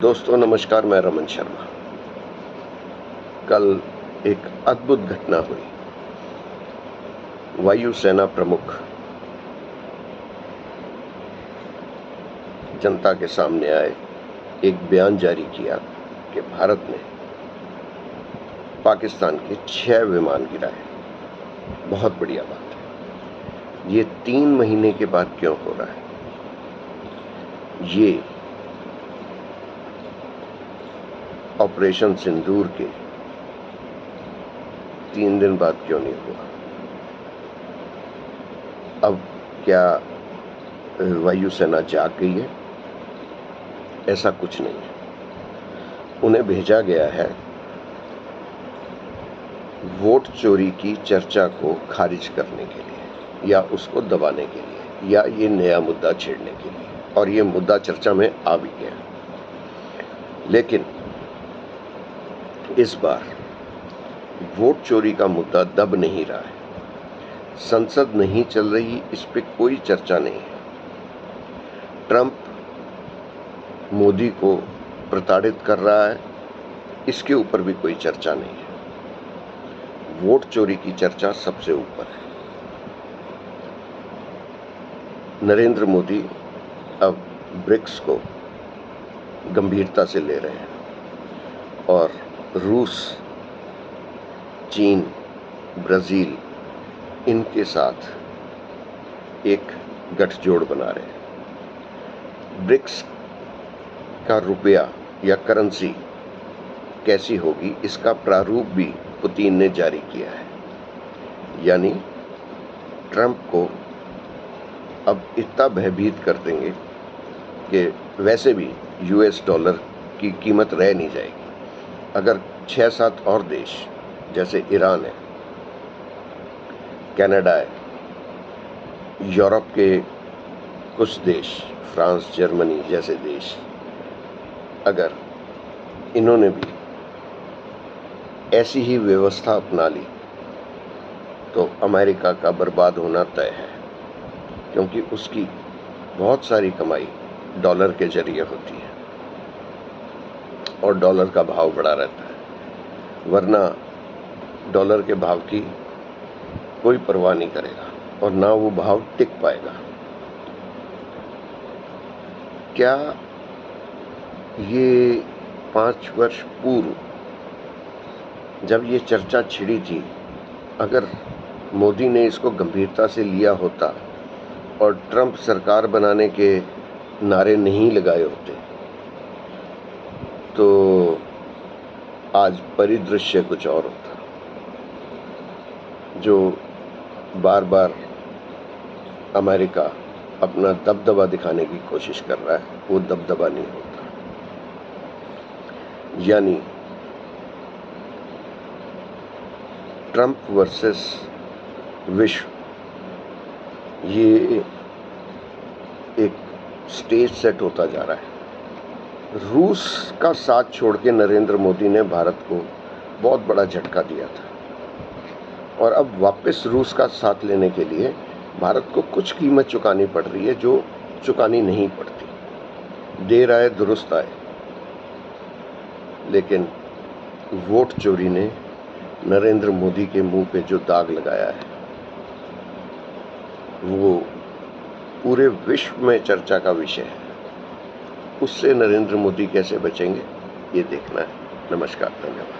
दोस्तों नमस्कार, मैं रमन शर्मा। कल एक अद्भुत घटना हुई। वायुसेना प्रमुख जनता के सामने आए, एक बयान जारी किया कि भारत ने पाकिस्तान के 6 विमान गिराए। बहुत बढ़िया बात है। ये 3 महीने के बाद क्यों हो रहा है? ये ऑपरेशन सिंदूर के 3 दिन बाद क्यों नहीं हुआ? अब क्या वायुसेना जाग गई है? ऐसा कुछ नहीं है। उन्हें भेजा गया है वोट चोरी की चर्चा को खारिज करने के लिए, या उसको दबाने के लिए, या ये नया मुद्दा छेड़ने के लिए, और ये मुद्दा चर्चा में आ भी गया। लेकिन इस बार वोट चोरी का मुद्दा दब नहीं रहा है। संसद नहीं चल रही, इस पे कोई चर्चा नहीं है। ट्रंप मोदी को प्रताड़ित कर रहा है, इसके ऊपर भी कोई चर्चा नहीं है। वोट चोरी की चर्चा सबसे ऊपर है। नरेंद्र मोदी अब ब्रिक्स को गंभीरता से ले रहे हैं और रूस, चीन, ब्राजील इनके साथ एक गठजोड़ बना रहे हैं। ब्रिक्स का रुपया या करेंसी कैसी होगी, इसका प्रारूप भी पुतिन ने जारी किया है। यानी ट्रंप को अब इतना भयभीत कर देंगे कि वैसे भी यूएस डॉलर की कीमत रह नहीं जाएगी। अगर 6-7 और देश जैसे ईरान है, कनाडा है, यूरोप के कुछ देश, फ्रांस, जर्मनी जैसे देश, अगर इन्होंने भी ऐसी ही व्यवस्था अपना ली तो अमेरिका का बर्बाद होना तय है, क्योंकि उसकी बहुत सारी कमाई डॉलर के जरिए होती है और डॉलर का भाव बढ़ा रहता है। वरना डॉलर के भाव की कोई परवाह नहीं करेगा और ना वो भाव टिक पाएगा। क्या ये 5 वर्ष पूर्व जब ये चर्चा छिड़ी थी, अगर मोदी ने इसको गंभीरता से लिया होता और ट्रंप सरकार बनाने के नारे नहीं लगाए होते, तो आज परिदृश्य कुछ और होता। जो बार बार अमेरिका अपना दबदबा दिखाने की कोशिश कर रहा है, वो दबदबा नहीं होता। यानी ट्रंप वर्सेस विश्व, ये एक स्टेज सेट होता जा रहा है। रूस का साथ छोड़ के नरेंद्र मोदी ने भारत को बहुत बड़ा झटका दिया था और अब वापस रूस का साथ लेने के लिए भारत को कुछ कीमत चुकानी पड़ रही है, जो चुकानी नहीं पड़ती। देर आए दुरुस्त आए। लेकिन वोट चोरी ने नरेंद्र मोदी के मुंह पे जो दाग लगाया है, वो पूरे विश्व में चर्चा का विषय है। उससे नरेंद्र मोदी कैसे बचेंगे, ये देखना है। नमस्कार, धन्यवाद।